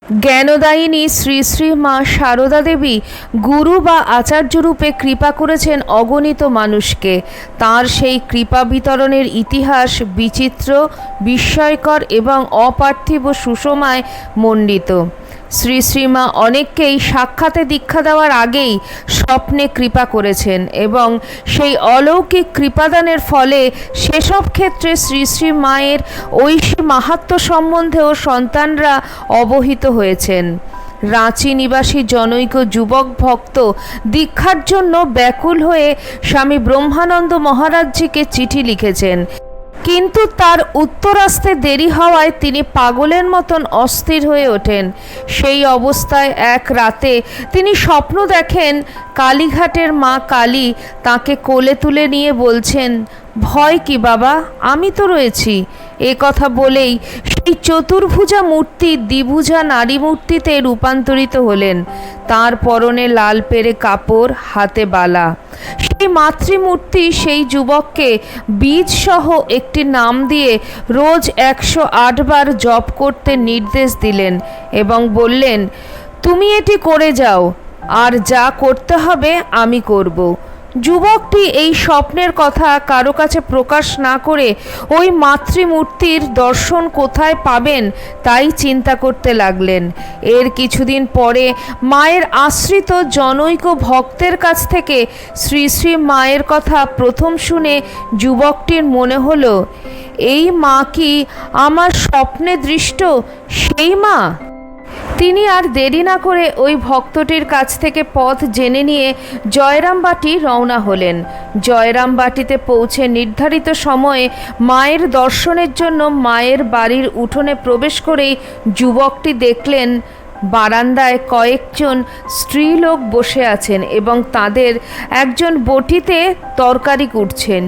জ্ঞানদায়িনী শ্রী শ্রী মা সারদা দেবী গুরু বা আচার্যরূপে কৃপা করেছেন অগণিত মানুষকে। তাঁর সেই কৃপা বিতরণের ইতিহাস বিচিত্র, বিস্ময়কর এবং অপার্থিব সুষমায় মণ্ডিত। শ্রী শ্রীমা অনেককেই সাক্ষাতে দীক্ষা দেওয়ার আগেই স্বপ্নে কৃপা করেছেন এবং সেই অলৌকিক কৃপাদানের ফলে সেসব ক্ষেত্রে শ্রী শ্রী মায়ের ঐশী মাহাত্ম্য সম্বন্ধেও সন্তানরা অবহিত হয়েছেন। রাঁচি নিবাসী জনৈক যুবক ভক্ত দীক্ষার জন্য ব্যাকুল হয়ে স্বামী ব্রহ্মানন্দ মহারাজজিকে চিঠি লিখেছেন, কিন্তু তার উত্তর আসতে দেরি হওয়ায় তিনি পাগলের মতন অস্থির হয়ে ওঠেন। সেই অবস্থায় এক রাতে তিনি স্বপ্ন দেখেন কালীঘাটের মা কালী তাকে কোলে তুলে নিয়ে বলছেন, ভয় কি বাবা, আমি তো রয়েছি। এ কথা বলেই সেই চতুর্ভুজা মূর্তি দ্বিভুজা নারী মূর্তিতে রূপান্তরিত হলেন। তার পরনে লাল পেরে কাপড়, হাতে বালা। সেই মাতৃমূর্তি সেই যুবককে বীজ সহ একটি নাম দিয়ে রোজ 108 বার জপ করতে নির্দেশ দিলেন এবং বললেন, তুমি এটি করে যাও, আর যা করতে হবে আমি করব। যুবকটি এই স্বপ্নের কথা কারো কাছে প্রকাশ না করে ওই মাতৃমূর্তির দর্শন কোথায় পাবেন তাই চিন্তা করতে লাগলেন। এর কিছুদিন পরে মায়ের আশ্রিত জনৈক ভক্তের কাছ থেকে শ্রী শ্রী মায়ের কথা প্রথম শুনে যুবকটির মনে হলো, এই মা কি আমার স্বপ্নে দৃষ্ট সেই মা? তিনি আর দেরি না করে ওই ভক্তটির কাছ থেকে পথ জেনে নিয়ে জয়রামবাটি রওনা হলেন। জয়রামবাটিতে পৌঁছে নির্ধারিত সময়ে মায়ের দর্শনের জন্য মায়ের বাড়ির উঠোনে প্রবেশ করেই যুবকটি দেখলেন বারান্দায় কয়েকজন স্ত্রীলোক বসে আছেন এবং তাদের একজন বটিতে তরকারি কুটছেন।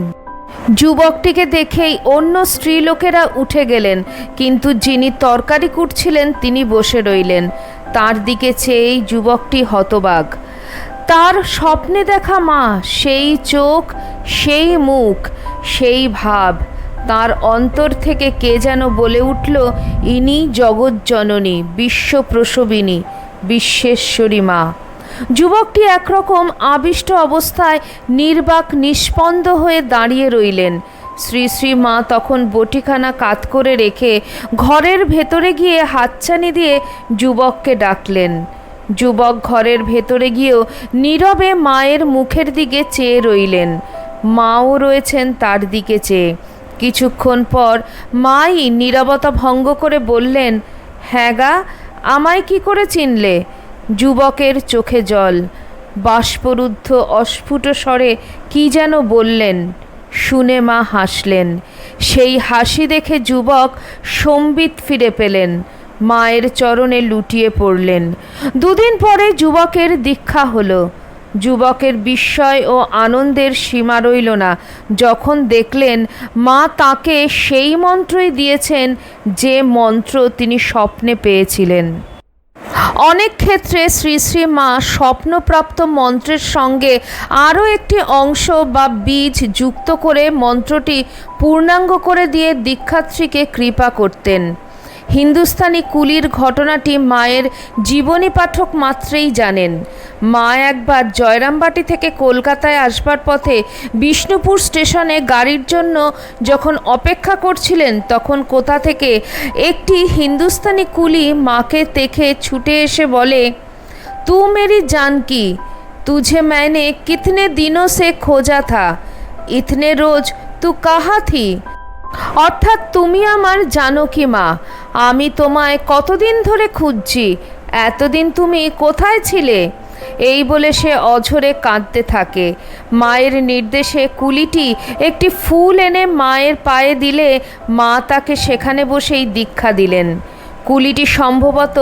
যুবকটিকে দেখেই অন্য স্ত্রীলোকেরা উঠে গেলেন, কিন্তু যিনি তরকারি কুটছিলেন তিনি বসে রইলেন। তার দিকে চেয়েই যুবকটি হতবাক। তার স্বপ্নে দেখা মা, সেই চোখ, সেই মুখ, সেই ভাব। তার অন্তর থেকে কে যেন বলে উঠল, ইনি জগজ্জননী, বিশ্বপ্রসবিনী, বিশ্বেশ্বরী মা। যুবকটি একরকম আবিষ্ট অবস্থায় নির্বাক নিস্পন্দ হয়ে দাঁড়িয়ে রইলেন। শ্রী শ্রী মা তখন বটিখানা কাত করে রেখে ঘরের ভেতরে গিয়ে হাতছানি দিয়ে যুবককে ডাকলেন। যুবক ঘরের ভেতরে গিয়েও নীরবে মায়ের মুখের দিকে চেয়ে রইলেন। মাও রয়েছেন তার দিকে চেয়ে। কিছুক্ষণ পর মাই নীরবতা ভঙ্গ করে বললেন, হ্যাঁ গা, আমায় কি করে চিনলে? যুবকের চোখে জল। বাষ্পরুদ্ধ অস্ফুট স্বরে কি যেন বললেন। শুনে মা হাসলেন। সেই হাসি দেখে যুবক সম্বিত ফিরে পেলেন। মায়ের চরণে লুটিয়ে পড়লেন। দুদিন পরে যুবকের দীক্ষা হলো। যুবকের বিস্ময় ও আনন্দের সীমা রইল না যখন দেখলেন মা তাকে সেই মন্ত্রই দিয়েছেন যে মন্ত্র তিনি স্বপ্নে পেয়েছিলেন। অনেক ক্ষেত্রে শ্রী শ্রী মা স্বপ্নপ্রাপ্ত মন্ত্রের সঙ্গে আরও একটি অংশ বা বীজ যুক্ত করে মন্ত্রটি পূর্ণাঙ্গ করে দিয়ে দীক্ষার্থীকে কৃপা করতেন। হিন্দুস্তানি কুলির ঘটনাটি মায়ের জীবনী পাঠক মাত্রেই জানেন। মা একবার জয়রামবাটি থেকে কলকাতায় আসবার পথে বিষ্ণুপুর স্টেশনে গাড়ির জন্য যখন অপেক্ষা করছিলেন, তখন কোথা থেকে একটি হিন্দুস্তানি কুলি মাকে দেখে ছুটে এসে বলে, তু মেরি জানকি, তুঝে मैंने कितने दिनों से खोजा था, इतने रोज तू कहाँ थी? অর্থাৎ তুমি আমার জানকী মা, আমি তোমায় কতদিন ধরে খুঁজছি, এতদিন তুমি কোথায় ছিলে? এই বলে সে অঝরে কাঁদতে থাকে। মায়ের নির্দেশে কুলিটি একটি ফুল এনে মায়ের পায়ে দিলে মা তাকে সেখানে বসেই দীক্ষা দিলেন। কুলিটি সম্ভবত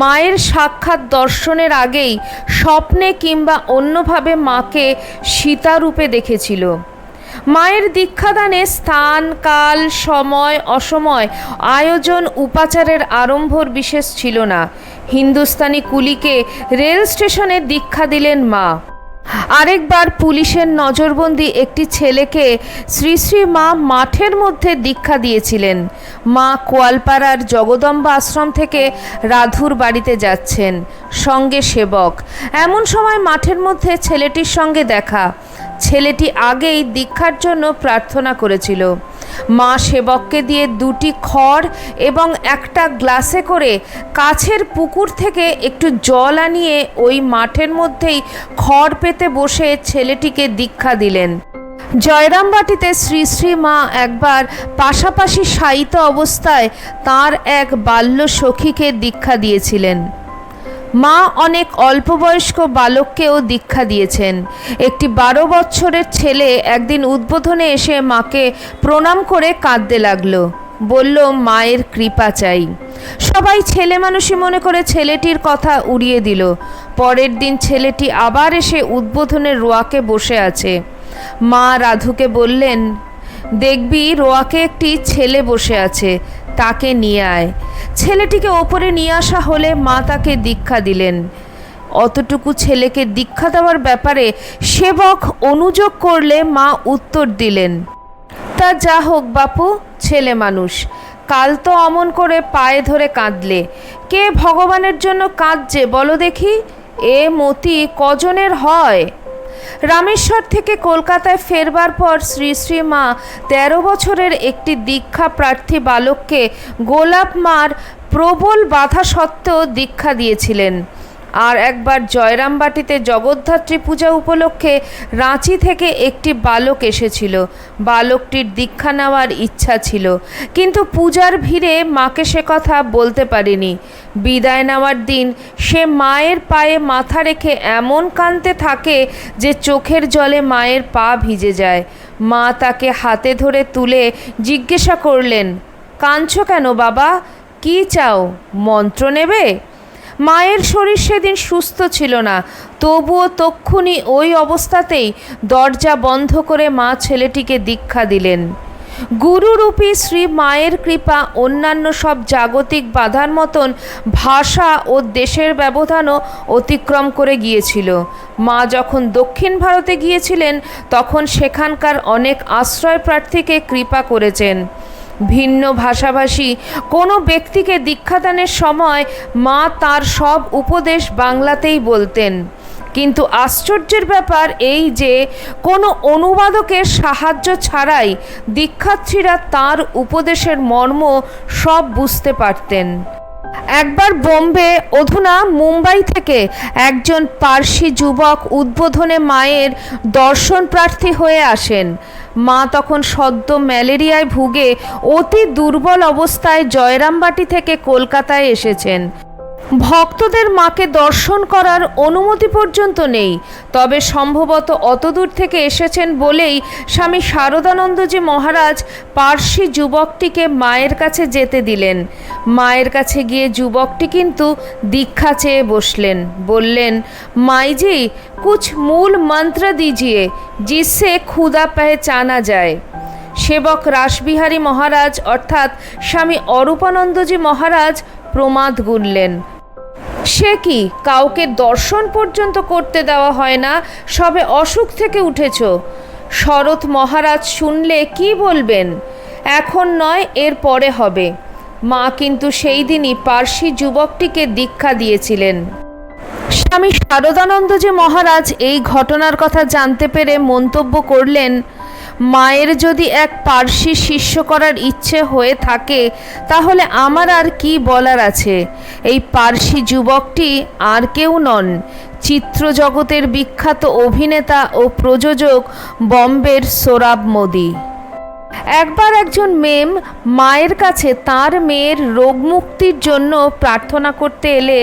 মায়ের সাক্ষাৎ দর্শনের আগেই স্বপ্নে কিংবা অন্যভাবে মাকে সীতারূপে দেখেছিল। মায়ের দীক্ষাদানে স্থান, কাল, সময়, অসময়, আয়োজন, উপাচারের আড়ম্বর বিশেষ ছিল না। হিন্দুস্তানি কুলিকে রেল স্টেশনে দীক্ষা দিলেন মা। আরেকবার পুলিশের নজরবন্দি একটি ছেলেকে শ্রী শ্রী মা মাঠের মধ্যে দীক্ষা দিয়েছিলেন। মা কোয়ালপাড়ার জগদম্বা আশ্রম থেকে রাধুর বাড়িতে যাচ্ছেন, সঙ্গে সেবক। এমন সময় মাঠের মধ্যে ছেলেটির সঙ্গে দেখা। ছেলেটি আগেই দীক্ষার জন্য প্রার্থনা করেছিল। মা সেবককে দিয়ে 2টি খড় এবং একটা গ্লাসে করে কাছের পুকুর থেকে একটু জল আনিয়ে ওই মাঠের মধ্যেই খড় পেতে বসে ছেলেটিকে দীক্ষা দিলেন। জয়রামবাটিতে শ্রী শ্রী মা একবার পাশাপাশি শায়িত অবস্থায় তার এক বাল্য সখীকে দীক্ষা দিয়েছিলেন। মা অনেক অল্পবয়স্ক বালককেও দীক্ষা দিয়েছেন। একটি 12 বছরের ছেলে একদিন উদ্বোধনে এসে মাকে প্রণাম করে কাঁদতে লাগলো। বলল, মায়ের কৃপা চাই। সবাই ছেলে মানুষই মনে করে ছেলেটির কথা উড়িয়ে দিল। পরের দিন ছেলেটি আবার এসে উদ্বোধনের রোয়াকে বসে আছে। মা রাধুকে বললেন, দেখবি রোয়াকে একটি ছেলে বসে আছে, তাকে নিয়ে আয়। ছেলেটিকে ওপরে নিয়ে আসা হলে মা তাকে দীক্ষা দিলেন। অতটুকু ছেলেকে দীক্ষা দেওয়ার ব্যাপারে সেবক অনুযোগ করলে মা উত্তর দিলেন, তা যা হোক বাপু, ছেলে মানুষ, কাল তো অমন করে পায়ে ধরে কাঁদলে। কে ভগবানের জন্য কাঁদছে বলো দেখি? এ মতি কজনের হয়? রামেশ্বর থেকে কলকাতায় ফেরবার পর শ্রী শ্রী মা 13 বছরের একটি দীক্ষা প্রার্থী বালককে গোলাপ মার প্রবল বাধা সত্ত্বেও দীক্ষা দিয়েছিলেন। আর একবার জয়রামবাটিতে জগদ্ধাত্রী পূজা উপলক্ষে রাঁচি থেকে একটি বালক এসেছিল। বালকটির দীক্ষা নেওয়ার ইচ্ছা ছিল, কিন্তু পূজার ভিড়ে মাকে সে কথা বলতে পারেনি। বিদায় নেওয়ার দিন সে মায়ের পায়ে মাথা রেখে এমন কাঁদতে থাকে যে চোখের জলে মায়ের পা ভিজে যায়। মা তাকে হাতে ধরে তুলে জিজ্ঞাসা করলেন, কাঁদছো কেন বাবা? কি চাও? মন্ত্র নেবে? মায়ের শরীর সেদিন সুস্থ ছিল না, তবুও তক্ষুনি ওই অবস্থাতেই দরজা বন্ধ করে মা ছেলেটিকে দীক্ষা দিলেন। গুরুরূপী শ্রী মায়ের কৃপা অন্যান্য সব জাগতিক বাধার মতন ভাষা ও দেশের ব্যবধানও অতিক্রম করে গিয়েছিল। মা যখন দক্ষিণ ভারতে গিয়েছিলেন তখন সেখানকার অনেক আশ্রয় প্রার্থীকে কৃপা করেছেন। ভিন্ন ভাষাভাষী কোনো ব্যক্তিকে দীক্ষাদানের সময় মা তার সব উপদেশ বাংলাতেই বলতেন। কিন্তু আশ্চর্যের ব্যাপার এই যে কোনো অনুবাদকের সাহায্য ছাড়াই দীক্ষার্থীরা তার উপদেশের মর্ম সব বুঝতে পারতেন। একবার বোম্বে, অধুনা মুম্বাই থেকে একজন পার্সি যুবক উদ্বোধনে মায়ের দর্শন প্রার্থী হয়ে আসেন। মা তখন সদ্য ম্যালেরিয়ায় ভুগে অতি দুর্বল অবস্থায় জয়রামবাটি থেকে কলকাতায় এসেছেন। ভক্তদের মাকে দর্শন করার অনুমতি পর্যন্ত নেই, তবে সম্ভবত অতদূর থেকে এসেছেন বলেই স্বামী শারদানন্দজি মহারাজ পার্সি যুবকটিকে মায়ের কাছে যেতে দিলেন। মায়ের কাছে গিয়ে যুবকটি কিন্তু দীক্ষা চেয়ে বসলেন। বললেন, মাইজি কুছ মূল মন্ত্র দিজিয়ে জিসসে ক্ষুধা পেহচানা যায়। সেবক রাসবিহারী মহারাজ অর্থাৎ স্বামী অরূপানন্দজি মহারাজ প্রমাদ গুনলেন, সে কি, কাউকে দর্শন পর্যন্ত করতে দেওয়া হয় না, সবে অসুখ থেকে উঠেছ? শরৎ মহারাজ শুনলে কি বলবেন? এখন নয়, এর পরে হবে। মা কিন্তু সেই দিনই পার্সি যুবকটিকে দীক্ষা দিয়েছিলেন। স্বামী শারদানন্দজি মহারাজ এই ঘটনার কথা জানতে পেরে মন্তব্য করলেন, মায়ের যদি এক পার্সি শিষ্য করার ইচ্ছে হয়ে থাকে তাহলে আমার আর কি বলার আছে। এই পার্সি যুবকটি আর কেউ নন, চিত্রজগতের বিখ্যাত অভিনেতা ও প্রযোজক বম্বের সোহরাব মোদি। একবার একজন মেম মায়ের কাছে তার মেয়ের রোগ মুক্তির জন্য প্রার্থনা করতে এলে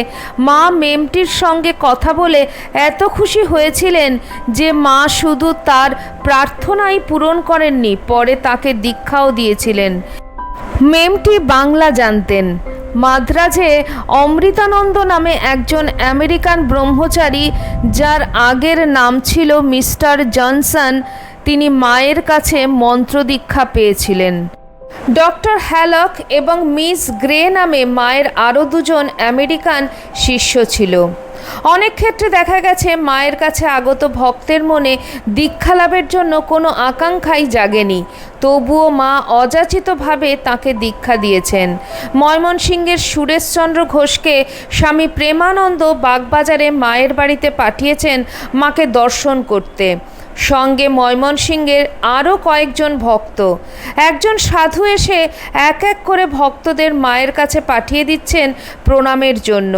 মা মেমটির সঙ্গে কথা বলে এত খুশি হয়েছিলেন যে মা শুধু তার প্রার্থনাই পূরণ করেননি, পরে তাকে দীক্ষাও দিয়েছিলেন। মেমটি বাংলা জানতেন। মাদ্রাজে অমৃতানন্দ নামে একজন আমেরিকান ব্রহ্মচারী, যার আগের নাম ছিল মিস্টার জনসন, তিনি মায়ের কাছে মন্ত্রদীক্ষা পেয়েছিলেন। ডক্টর হ্যালক এবং মিস গ্রে নামে মায়ের আরও দুজন আমেরিকান শিষ্য ছিল। অনেক ক্ষেত্রে দেখা গেছে মায়ের কাছে আগত ভক্তের মনে দীক্ষা লাভের জন্য কোনো আকাঙ্ক্ষাই জাগেনি, তবুও মা অযাচিতভাবে তাকে দীক্ষা দিয়েছেন। ময়মনসিংহের সুরেশচন্দ্র ঘোষকে স্বামী প্রেমানন্দ বাগবাজারে মায়ের বাড়িতে পাঠিয়েছেন মাকে দর্শন করতে। সঙ্গে ময়মনসিংহের আরও কয়েকজন ভক্ত। একজন সাধু এসে এক এক করে ভক্তদের মায়ের কাছে পাঠিয়ে দিচ্ছেন প্রণামের জন্য।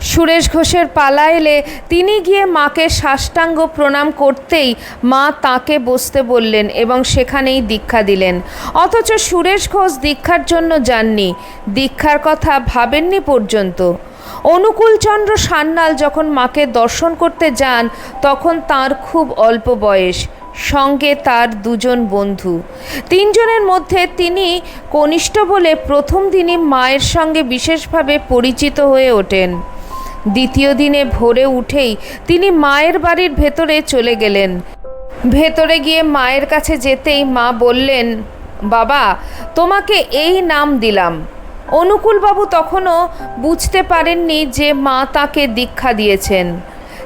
সুরেশ ঘোষের পালা এলে তিনি গিয়ে মাকে সাষ্টাঙ্গ প্রণাম করতেই মা তাকে বসতে বললেন এবং সেখানেই দীক্ষা দিলেন। অথচ সুরেশ ঘোষ দীক্ষার জন্য যাননি, দীক্ষার কথা ভাবেননি পর্যন্ত। অনুকূলচন্দ্র সান্যাল যখন মাকে দর্শন করতে যান তখন তার খুব অল্প বয়স, সঙ্গে তার দুজন বন্ধু। তিনজনের মধ্যে তিনি কনিষ্ঠ বলে প্রথম দিনই মায়ের সঙ্গে বিশেষভাবে পরিচিত হয়ে ওঠেন। দ্বিতীয় দিনে ভোরে উঠেই তিনি মায়ের বাড়ির ভেতরে চলে গেলেন। ভেতরে গিয়ে মায়ের কাছে যেতেই মা বললেন, বাবা, তোমাকে এই নাম দিলাম। অনুকূলবাবু তখনও বুঝতে পারেননি যে মা তাকে দীক্ষা দিয়েছেন।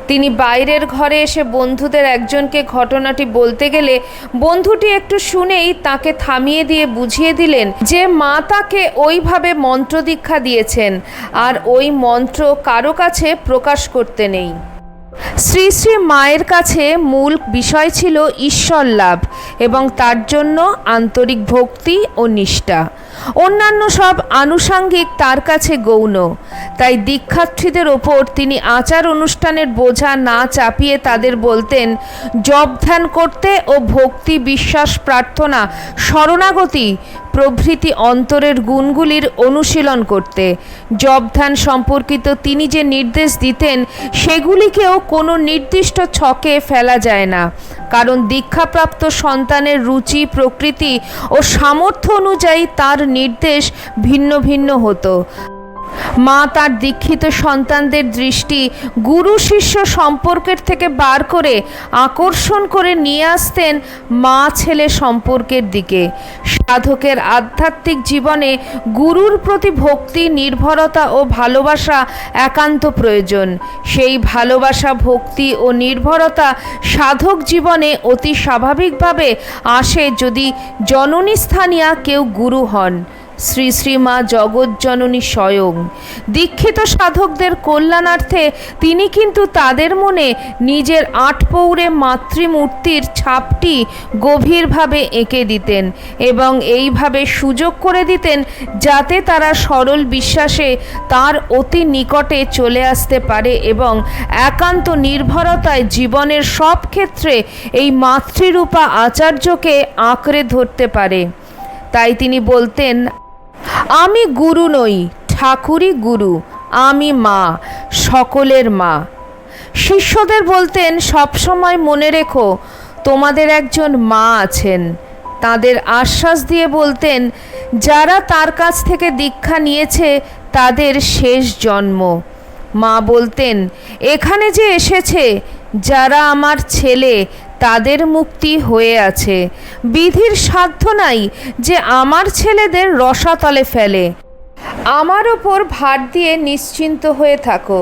তিনি বাইরের ঘরে এসে বন্ধুদের একজনকে ঘটনাটি বলতে গেলে বন্ধুটি একটু শুনেই তাকে থামিয়ে দিয়ে বুঝিয়ে দিলেন যে মা তাকে ওইভাবে মন্ত্র দীক্ষা দিয়েছেন, আর ওই মন্ত্র কারো কাছে প্রকাশ করতে নেই। শ্রী শ্রী মায়ের কাছে মূল বিষয় ছিল ঈশ্বর লাভ এবং তার জন্য আন্তরিক ভক্তি ও নিষ্ঠা। অন্যান্য সব আনুষাঙ্গিক তার কাছে গৌণ। তাই দীক্ষার্থীদের ওপর তিনি আচার অনুষ্ঠানের বোঝা না চাপিয়ে তাদের বলতেন জপ ধ্যান করতে ও ভক্তি, বিশ্বাস, প্রার্থনা, শরণাগতি প্রভৃতি অন্তরের গুণগুলির অনুশীলন করতে। জপ ধ্যান সম্পর্কিত তিনি যে নির্দেশ দিতেন সেগুলিকেও কোনো নির্দিষ্ট ছকে ফেলা যায় না, কারণ দীক্ষাপ্রাপ্ত সন্তানের রুচি, প্রকৃতি ও সামর্থ্য অনুযায়ী তার নির্দেশ ভিন্ন ভিন্ন হতো। মা তার দীক্ষিত সন্তানদের দৃষ্টি গুরু শিষ্য সম্পর্কের থেকে বার করে আকর্ষণ করে নিয়ে আসতেন মা ছেলে সম্পর্কের দিকে। সাধকের আধ্যাত্মিক জীবনে গুরুর প্রতি ভক্তি, নির্ভরতা ও ভালোবাসা একান্ত প্রয়োজন। সেই ভালোবাসা, ভক্তি ও নির্ভরতা সাধক জীবনে অতি স্বাভাবিকভাবে আসে যদি জননী স্থানীয়া কেউ গুরু হন। শ্রী শ্রী মা জগৎজননী স্বয়ং। দীক্ষিত সাধকদের কল্যাণার্থে তিনি কিন্তু তাদের মনে নিজের আটপৌরে মাতৃমূর্তির ছাপটি গভীরভাবে এঁকে দিতেন এবং এইভাবে সুযোগ করে দিতেন যাতে তারা সরল বিশ্বাসে তার অতি নিকটে চলে আসতে পারে এবং একান্ত নির্ভরতায় জীবনের সব ক্ষেত্রে এই মাতৃরূপা আচার্যকে আঁকড়ে ধরতে পারে। তাই তিনি বলতেন, আমি গুরু নই, ঠাকুরই গুরু, আমি মা, সকলের মা। শিষ্যদের বলতেন, সবসময় মনে রেখো তোমাদের একজন মা আছেন। তাদের আশ্বাস দিয়ে বলতেন, যারা তার কাছ থেকে দীক্ষা নিয়েছে তাদের শেষ জন্ম। মা বলতেন, এখানে যে এসেছে যারা আমার ছেলে তাদের মুক্তি হয়ে আছে। বিধির সাধ্য নাই যে আমার ছেলেদের রসাতলে ফেলে। আমার ওপর ভার দিয়ে নিশ্চিন্ত হয়ে থাকো,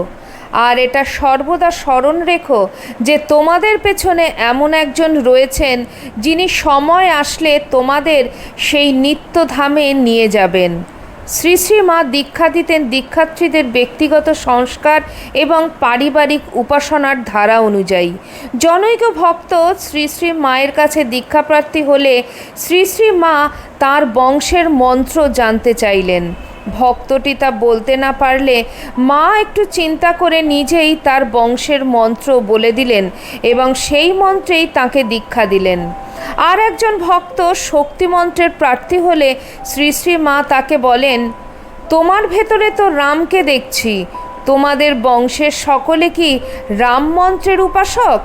আর এটা সর্বদা স্মরণ রেখো যে তোমাদের পেছনে এমন একজন রয়েছেন যিনি সময় আসলে তোমাদের সেই নিত্যধামে নিয়ে যাবেন। শ্রী শ্রী মা দীক্ষা দিতেন দীক্ষার্থীদের ব্যক্তিগত সংস্কার এবং পারিবারিক উপাসনার ধারা অনুযায়ী। জনৈক ভক্ত শ্রী শ্রী মায়ের কাছে দীক্ষাপ্রার্থী হলে শ্রী শ্রী মা তার বংশের মন্ত্র জানতে চাইলেন। ভক্তটি তা বলতে না পারলে মা একটু চিন্তা করে নিজেই তার বংশের মন্ত্র বলে দিলেন এবং সেই মন্ত্রেই তাকে দীক্ষা দিলেন। আর একজন ভক্ত শক্তি মন্ত্রের প্রার্থী হলে শ্রী শ্রী মা তাকে বলেন, তোমার ভেতরে তো রামকে দেখছি, তোমাদের বংশের সকলে কি রাম মন্ত্রের উপাসক?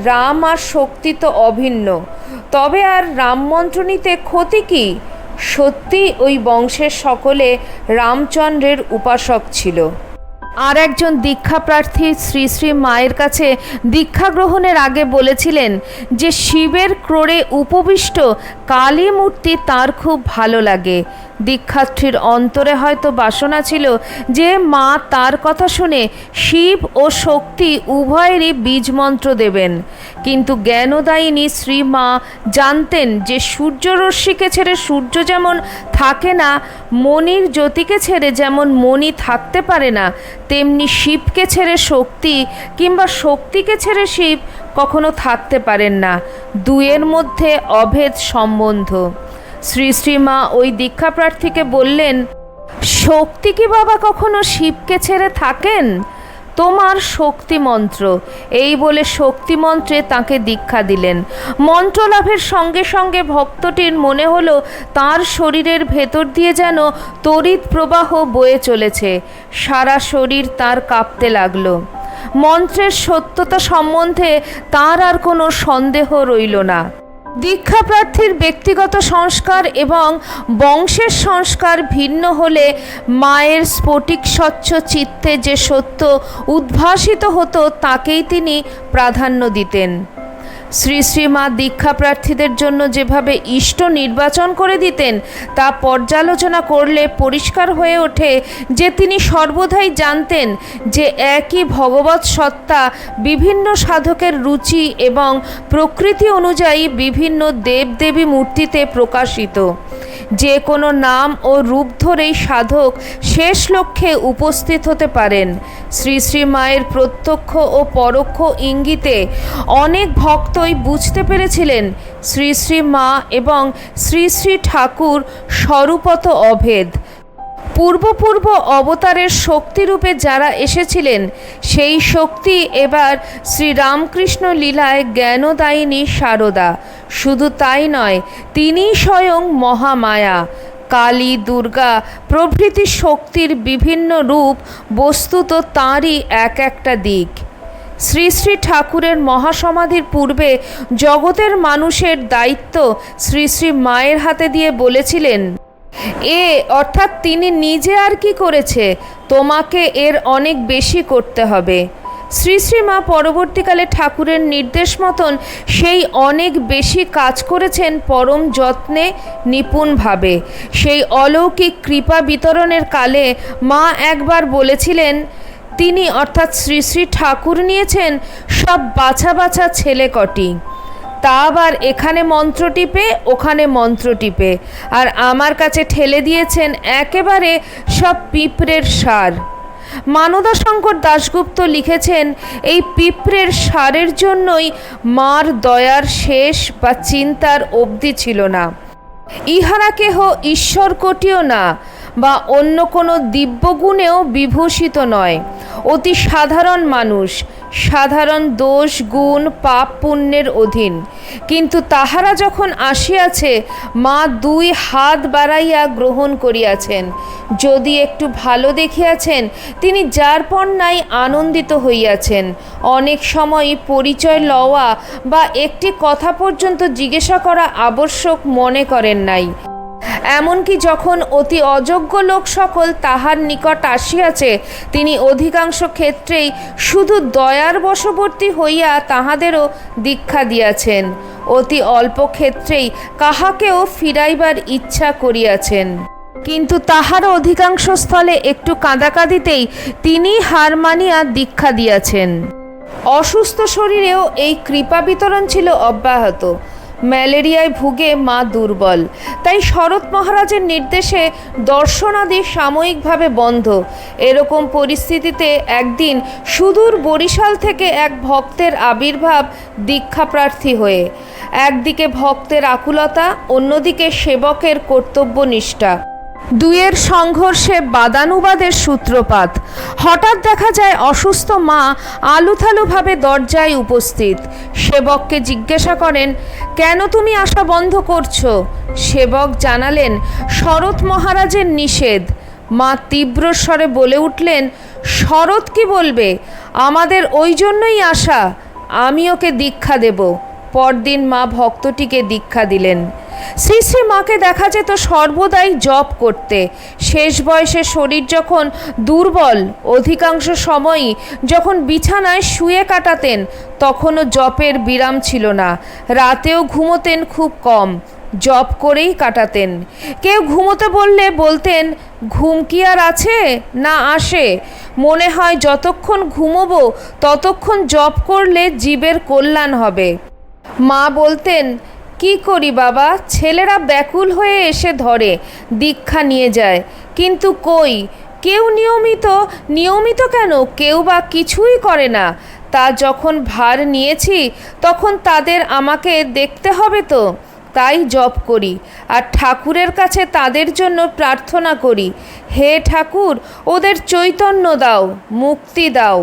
রাম আর শক্তি তো অভিন্ন, তবে আর রাম মন্ত্র নিতে ক্ষতি কি? সত্যি ওই বংশের সকলে রামচন্দ্রের উপাসক ছিল। আর একজন দীক্ষাপ্রার্থী শ্রী শ্রী মায়ের কাছে দীক্ষা গ্রহণের আগে বলেছিলেন যে শিবের ক্রোড়ে উপবিষ্ট কালী মূর্তি তার খুব ভালো লাগে, দীক্ষার্থীর অন্তরে হয়তো বাসনা ছিল যে মা তার কথা শুনে শিব ও শক্তি উভয়েরই বীজমন্ত্র দেবেন, কিন্তু জ্ঞানদায়িনী শ্রীমা জানতেন যে সূর্যরশ্মিকে ছেড়ে সূর্য যেমন থাকে না, মণির জ্যোতিকে ছেড়ে যেমন মণি থাকতে পারে না, তেমনি শিবকে ছেড়ে শক্তি কিংবা শক্তিকে ছেড়ে শিব কখনো থাকতে পারেন না। দুয়ের মধ্যে অভেদ সম্বন্ধ। শ্রী শ্রীমা ওই দীক্ষাপ্রার্থীকে বললেন, শক্তি কি বাবা কখনো শিবকে ছেড়ে থাকেন? তোমার শক্তি মন্ত্র। এই বলে শক্তি মন্ত্রে তাঁকে দীক্ষা দিলেন। মন্ত্র লাভের সঙ্গে সঙ্গে ভক্তটির মনে হলো তার শরীরের ভেতর দিয়ে যেন তড়িৎ প্রবাহ বয়ে চলেছে। সারা শরীর তার কাঁপতে লাগলো। মন্ত্রের সত্যতা সম্বন্ধে তার আর কোনো সন্দেহ রইল না। দীক্ষাপ্রার্থীর ব্যক্তিগত সংস্কার এবং বংশের সংস্কার ভিন্ন হলে মায়ের স্ফটিক স্বচ্ছ চিত্তে যে সত্য উদ্ভাসিত হতো তাকেই তিনি প্রাধান্য দিতেন। শ্রী শ্রীমা দীক্ষাপ্রার্থীদের জন্য যেভাবে ইষ্ট নির্বাচন করে দিতেন তা পর্যালোচনা করলে পরিষ্কার হয়ে ওঠে যে তিনি সর্বদাই জানতেন যে একই ভগবৎ সত্তা বিভিন্ন সাধকের রুচি এবং প্রকৃতি অনুযায়ী বিভিন্ন দেবদেবী মূর্তিতে প্রকাশিত। যে কোনো নাম ও রূপ ধরেই সাধক শেষ লক্ষ্যে উপস্থিত হতে পারেন। শ্রী শ্রী মায়ের প্রত্যক্ষ ও পরোক্ষ ইঙ্গিতে অনেক ভক্তই বুঝতে পেরেছিলেন শ্রী শ্রী মা এবং শ্রী শ্রী ঠাকুর স্বরূপত অভেদ। পূর্ব অবতারের শক্তিরূপে যারা এসেছিলেন সেই শক্তি এবার শ্রীরামকৃষ্ণ লীলায় জ্ঞানদায়িনী সারদা। শুধু তাই নয়, তিনি স্বয়ং মহামায়া। কালী, দুর্গা প্রভৃতি শক্তির বিভিন্ন রূপ বস্তুত তাঁরই এক একটা দিক। শ্রী শ্রী ঠাকুরের মহাসমাধির পূর্বে জগতের মানুষের দায়িত্ব শ্রী শ্রী মায়ের হাতে দিয়ে বলেছিলেন, অর্থাৎ তিনি নিজে আর কি করেছে, তোমাকে এর অনেক বেশি করতে হবে। শ্রী শ্রী মা পরবর্তীকালে ঠাকুরের নির্দেশ মতন সেই অনেক বেশি কাজ করেছেন পরম যত্নে, নিপুণভাবে। সেই অলৌকিক কৃপা বিতরণের কালে মা একবার বলেছিলেন, তিনি অর্থাৎ শ্রী শ্রী ঠাকুর নিয়েছেন সব বাছা বাছা ছেলে কটি, তা আবার এখানে মন্ত্র টিপে ওখানে মন্ত্র টিপে, আর আমার কাছে ঠেলে দিয়েছেন একেবারে সব পিঁপড়ের সার। মানদাশঙ্কর দাশগুপ্ত লিখেছেন, এই পিঁপড়ের সারের জন্যই মার দয়ার শেষ বা চিন্তার অবধি ছিল না। ইহারা কেহ ঈশ্বর কোটিও না বা অন্য কোনো দিব্যগুণেও বিভূষিত নয়, অতি সাধারণ মানুষ, সাধারণ দোষ গুণ পাপ পুণ্যের অধীন। কিন্তু তাহারা যখন আসিয়াছে, মা দুই হাত বাড়াইয়া গ্রহণ করিয়াছেন। যদি একটু ভালো দেখিয়াছেন, তিনি যার পর নাই আনন্দিত হইয়াছেন। অনেক সময় পরিচয় লওয়া বা একটি কথা পর্যন্ত জিজ্ঞাসা করা আবশ্যক মনে করেন নাই। এমনকি যখন অতি অযোগ্য লোক সকল তাহার নিকট আসিয়াছে, তিনি অধিকাংশ ক্ষেত্রেই শুধু দয়ার বশবর্তী হইয়া তাহাদেরও দীক্ষা দিয়াছেন। অতি অল্প ক্ষেত্রেই কাহাকেও ফিরাইবার ইচ্ছা করিয়াছেন। কিন্তু তাহারও অধিকাংশ স্থলে একটু কাঁদাকাঁদিতেই তিনি হার মানিয়া দীক্ষা দিয়াছেন। অসুস্থ শরীরেও এই কৃপা বিতরণ ছিল অব্যাহত। ম্যালেরিয়ায় ভুগে মা দুর্বল, তাই শরৎ মহারাজের নির্দেশে দর্শনাদি সাময়িকভাবে বন্ধ। এরকম পরিস্থিতিতে একদিন সুদূর বরিশাল থেকে এক ভক্তের আবির্ভাব দীক্ষাপ্রার্থী হয়ে। একদিকে ভক্তের আকুলতা, অন্যদিকে সেবকের কর্তব্যনিষ্ঠা, দুয়ের সংঘর্ষে বাদানুবাদের সূত্রপাত। হঠাৎ দেখা যায় অসুস্থ মা আলুথালুভাবে দরজায় উপস্থিত। সেবককে জিজ্ঞাসা করেন, কেন তুমি আসা বন্ধ করছো? সেবক জানালেন, শরৎ মহারাজের নিষেধ। মা তীব্র স্বরে বলে উঠলেন, শরৎ কি বলবে? আমাদের ওই জন্যই আসা, আমি ওকে দীক্ষা দেব। পরদিন মা ভক্তটিকে দীক্ষা দিলেন। শ্রী শ্রী মাকে দেখা যেত সর্বদাই জপ করতে। শেষ বয়সে শরীর যখন দুর্বল, অধিকাংশ সময়ই যখন বিছানায় শুয়ে কাটাতেন, তখনও জপের বিরাম ছিল না। রাতেও ঘুমোতেন খুব কম। জপ করেই কাটাতেন। কেউ ঘুমোতে বললে বলতেন, ঘুম কি আর আছে না আসে, মনে হয় যতক্ষণ ঘুমোবো ততক্ষণ জপ করলে জীবের কল্যাণ হবে। মা বলতেন, কি করি বাবা, ছেলেরা ব্যাকুল হয়ে এসে ধরে, দীক্ষা নিয়ে যায়, কিন্তু কই কেউ নিয়মিত কেন, কেউ বা কিছুই করে না। তা যখন ভার নিয়েছি তখন তাদের আমাকে দেখতে হবে তো, তাই জপ করি আর ঠাকুরের কাছে তাদের জন্য প্রার্থনা করি, হে ঠাকুর ওদের চৈতন্য দাও, মুক্তি দাও,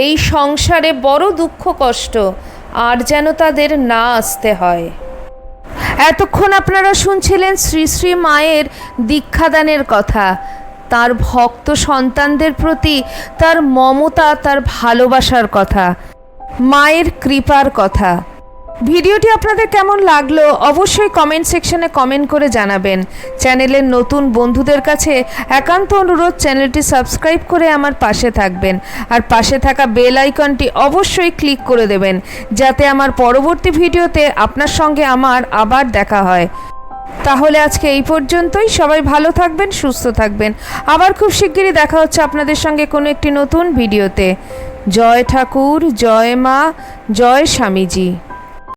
এই সংসারে বড় দুঃখ কষ্ট আর যেন তাদের না আসতে হয়। এতক্ষণ আপনারা শুনছিলেন শ্রী শ্রী মায়ের দীক্ষাদানের কথা, তার ভক্ত সন্তানদের প্রতি তার মমতা, তার ভালোবাসার কথা, মায়ের কৃপার কথা। ভিডিওটি আপনাদের কেমন লাগলো অবশ্যই কমেন্ট সেকশনে কমেন্ট করে জানাবেন। চ্যানেলের নতুন বন্ধুদের কাছে একান্ত অনুরোধ, চ্যানেলটি সাবস্ক্রাইব করে আমার পাশে থাকবেন আর পাশে থাকা বেল আইকনটি অবশ্যই ক্লিক করে দেবেন, যাতে আমার পরবর্তী ভিডিওতে আপনার সঙ্গে আমার আবার দেখা হয়। তাহলে আজকে এই পর্যন্তই। সবাই ভালো থাকবেন, সুস্থ থাকবেন। আবার খুব শিগগিরই দেখা হচ্ছে আপনাদের সঙ্গে কোনো একটি নতুন ভিডিওতে। জয় ঠাকুর, জয় মা, জয় স্বামীজি।